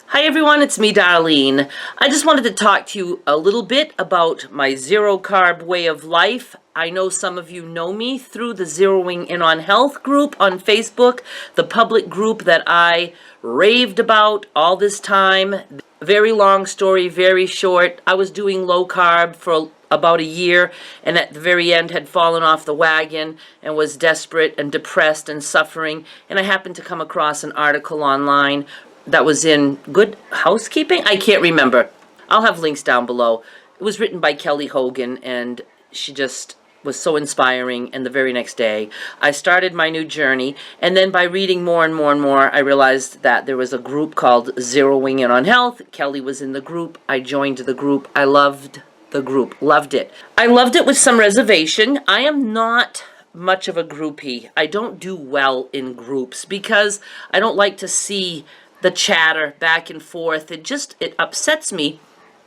Hi everyone, it's me, Darlene. I just wanted to talk to you a little bit about my zero carb way of life. I know some of you know me through the Zeroing In on Health group on Facebook, the public group that I raved about all this time. Very long story, very short. I was doing low carb for about a year, and at the very end had fallen off the wagon and was desperate and depressed and suffering, and I happened to come across an article online that was in Good Housekeeping? I can't remember. I'll have links down below. It was written by Kelly Hogan, and she just was so inspiring. And the very next day, I started my new journey. And then by reading more and more and more, I realized that there was a group called Zeroing In on Health. Kelly was in the group. I joined the group. I loved the group. Loved it. I loved it with some reservation. I am not much of a groupie. I don't do well in groups because I don't like to see the chatter back and forth. It upsets me.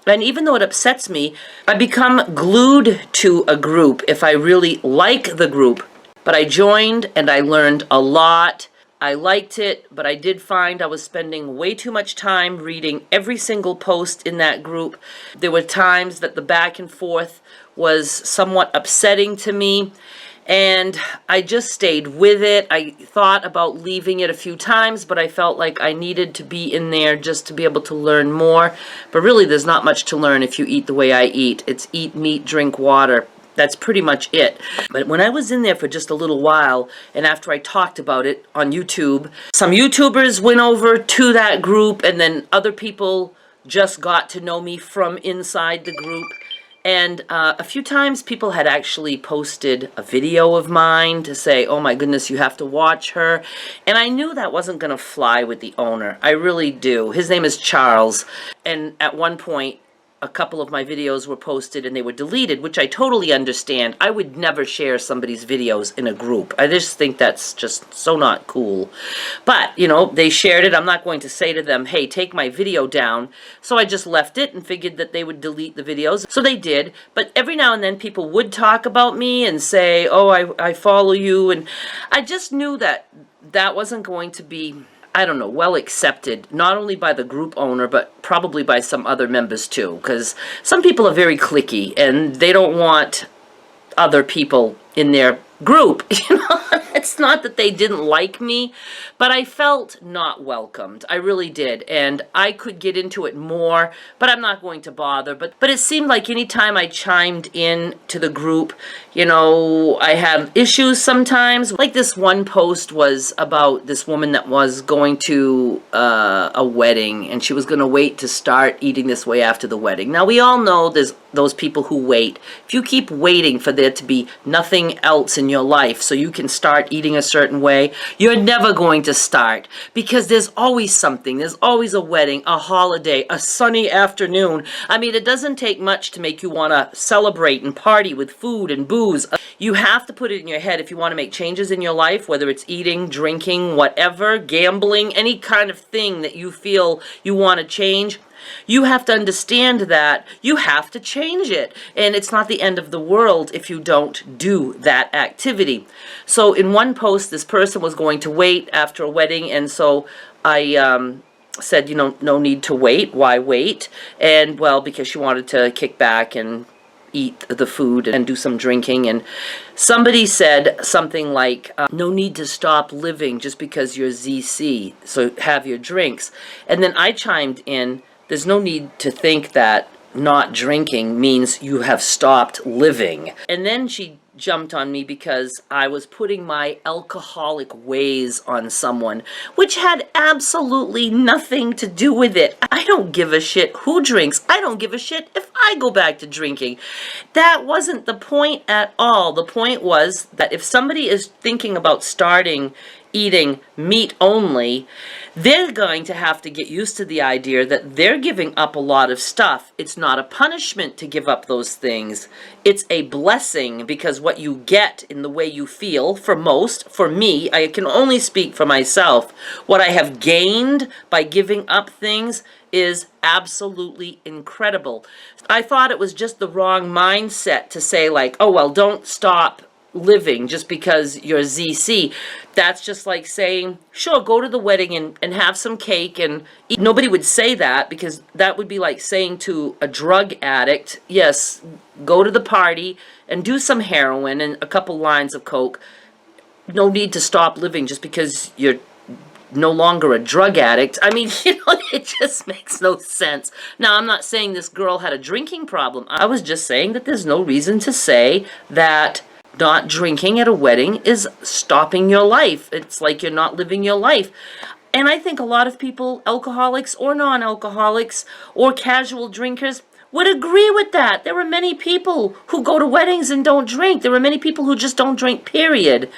And even though it upsets me, I become glued to a group if I really like the group. But I joined and I learned a lot. I liked it, but I did find I was spending way too much time reading every single post in that group. There were times that the back and forth was somewhat upsetting to me. And I just stayed with it. I thought about leaving it a few times, but I felt like I needed to be in there just to be able to learn more. But really, there's not much to learn if you eat the way I eat. It's eat meat, drink water. That's pretty much it. But when I was in there for just a little while, and after I talked about it on YouTube, some YouTubers went over to that group, and then other people just got to know me from inside the group. And a few times people had actually posted a video of mine to say, oh my goodness, you have to watch her. And I knew that wasn't going to fly with the owner. I really do. His name is Charles. And at one point, a couple of my videos were posted and they were deleted, which I totally understand. I would never share somebody's videos in a group. I just think that's just so not cool. But, you know, they shared it. I'm not going to say to them, hey, take my video down. So I just left it and figured that they would delete the videos. So they did. But every now and then people would talk about me and say, oh, I follow you. And I just knew that that wasn't going to be, I don't know, well accepted, not only by the group owner, but probably by some other members too, because some people are very cliquey and they don't want other people in their group. You know, it's not that they didn't like me, but I felt not welcomed. I really did, and I could get into it more, but I'm not going to bother. But it seemed like anytime I chimed in to the group, you know, I have issues sometimes. Like this one post was about this woman that was going to a wedding, and she was going to wait to start eating this way after the wedding. Now, we all know there's those people who wait. If you keep waiting for there to be nothing else in your life so you can start eating a certain way, you're never going to start, because there's always something. There's always a wedding, a holiday, a sunny afternoon. I mean, it doesn't take much to make you want to celebrate and party with food and booze. You have to put it in your head if you want to make changes in your life, whether it's eating, drinking, whatever, gambling, any kind of thing that you feel you want to change. You have to understand that you have to change it. And it's not the end of the world if you don't do that activity. So in one post, this person was going to wait after a wedding. And so I said, you know, no need to wait. Why wait? And well, because she wanted to kick back and eat the food and do some drinking. And somebody said something like, no need to stop living just because you're ZC. So have your drinks. And then I chimed in, there's no need to think that not drinking means you have stopped living. And then she jumped on me because I was putting my alcoholic ways on someone, which had absolutely nothing to do with it. I don't give a shit who drinks. I don't give a shit if I go back to drinking. That wasn't the point at all. The point was that if somebody is thinking about starting eating meat only, they're going to have to get used to the idea that they're giving up a lot of stuff. It's not a punishment to give up those things. It's a blessing, because what you get in the way you feel, for most, for me, I can only speak for myself, what I have gained by giving up things is absolutely incredible. I thought it was just the wrong mindset to say like, oh, well, don't stop living just because you're ZC. That's just like saying, sure, go to the wedding and have some cake and eat. Nobody would say that, because that would be like saying to a drug addict, yes, go to the party and do some heroin and a couple lines of coke. No need to stop living just because you're no longer a drug addict. I mean, it just makes no sense. Now, I'm not saying this girl had a drinking problem. I was just saying that there's no reason to say that not drinking at a wedding is stopping your life. It's like you're not living your life. And I think a lot of people, alcoholics or non-alcoholics or casual drinkers, would agree with that. There are many people who go to weddings and don't drink. There are many people who just don't drink, period.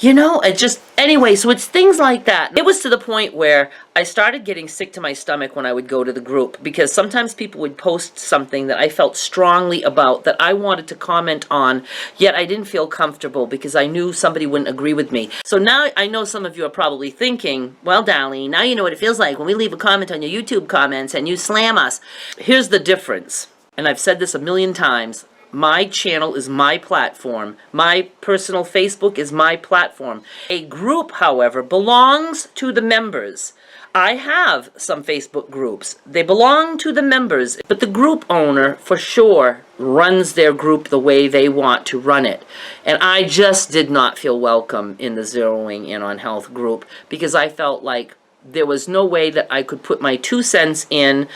It just, anyway, so it's things like that. It was to the point where I started getting sick to my stomach when I would go to the group, because sometimes people would post something that I felt strongly about, that I wanted to comment on, yet I didn't feel comfortable because I knew somebody wouldn't agree with me. So now I know some of you are probably thinking, well, Darlene, now you know what it feels like when we leave a comment on your YouTube comments and you slam us. Here's the difference. And I've said this a million times. My channel is my platform. My personal Facebook is my platform. A group, however, belongs to the members. I have some Facebook groups. They belong to the members, but the group owner, for sure, runs their group the way they want to run it. And I just did not feel welcome in the Zeroing In on Health group, because I felt like there was no way that I could put my 2 cents in,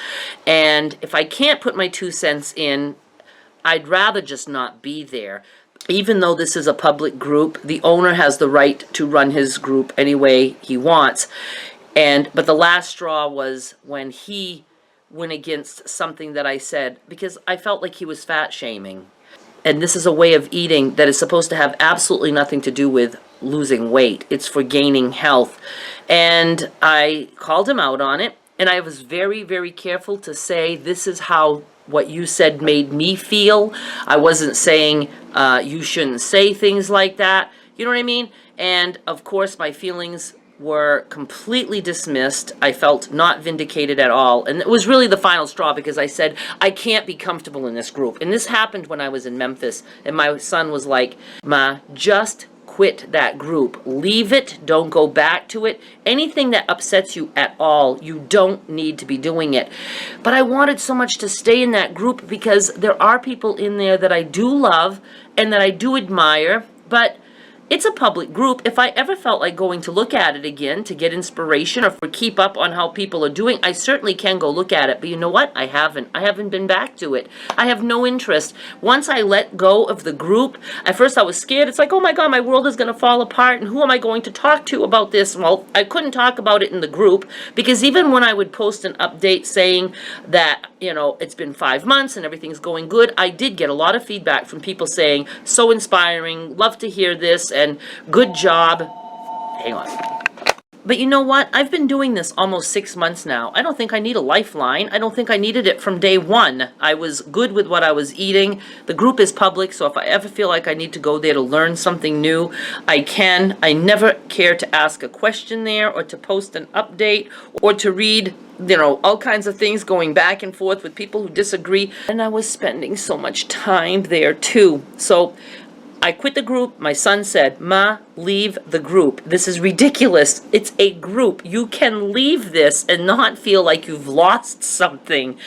and if I can't put my 2 cents in, I'd rather just not be there. Even though this is a public group, the owner has the right to run his group any way he wants. But the last straw was when he went against something that I said, because I felt like he was fat shaming. And this is a way of eating that is supposed to have absolutely nothing to do with losing weight. It's for gaining health. And I called him out on it, and I was very, very careful to say, this is how what you said made me feel. I wasn't saying you shouldn't say things like that. You know what I mean? And of course, my feelings were completely dismissed. I felt not vindicated at all. And it was really the final straw, because I said, I can't be comfortable in this group. And this happened when I was in Memphis. And my son was like, Ma, just quit that group. Leave it. Don't go back to it. Anything that upsets you at all, you don't need to be doing it. But I wanted so much to stay in that group, because there are people in there that I do love and that I do admire. But it's a public group. If I ever felt like going to look at it again to get inspiration or for keep up on how people are doing, I certainly can go look at it. But you know what? I haven't. I haven't been back to it. I have no interest. Once I let go of the group, at first I was scared. It's like, oh my God, my world is going to fall apart, and who am I going to talk to about this? Well, I couldn't talk about it in the group, because even when I would post an update saying that, it's been 5 months and everything's going good, I did get a lot of feedback from people saying, so inspiring, love to hear this, and good job. Hang on. But you know what? I've been doing this almost 6 months now. I don't think I need a lifeline. I don't think I needed it from day one. I was good with what I was eating. The group is public, so if I ever feel like I need to go there to learn something new, I can. I never care to ask a question there, or to post an update, or to read all kinds of things going back and forth with people who disagree. And I was spending so much time there too. So I quit the group. My son said, Ma, leave the group. This is ridiculous. It's a group. You can leave this and not feel like you've lost something.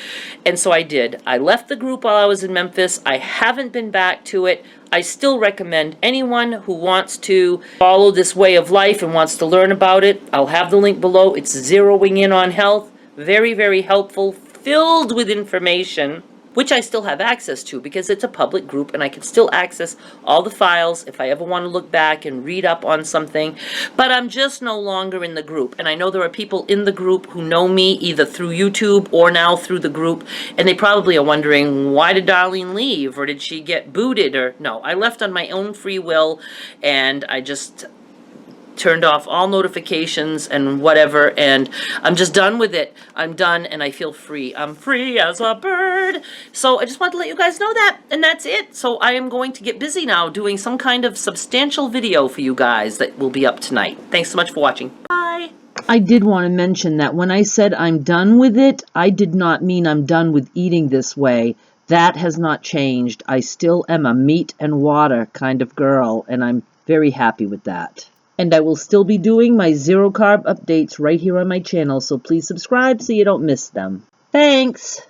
And so I did. I left the group while I was in Memphis. I haven't been back to it. I still recommend anyone who wants to follow this way of life and wants to learn about it. I'll have the link below. It's Zeroing In on Health. Very, very helpful, filled with information, which I still have access to because it's a public group, and I can still access all the files if I ever want to look back and read up on something. But I'm just no longer in the group. And I know there are people in the group who know me either through YouTube or now through the group, and they probably are wondering, why did Darlene leave? Or did she get booted? Or no, I left on my own free will, and I just turned off all notifications and whatever, and I'm just done with it. I'm done, and I feel free. I'm free as a bird. So I just wanted to let you guys know that, and that's it. So I am going to get busy now doing some kind of substantial video for you guys that will be up tonight. Thanks so much for watching. Bye. I did want to mention that when I said I'm done with it, I did not mean I'm done with eating this way. That has not changed. I still am a meat and water kind of girl, and I'm very happy with that. And I will still be doing my zero carb updates right here on my channel, so please subscribe so you don't miss them. Thanks!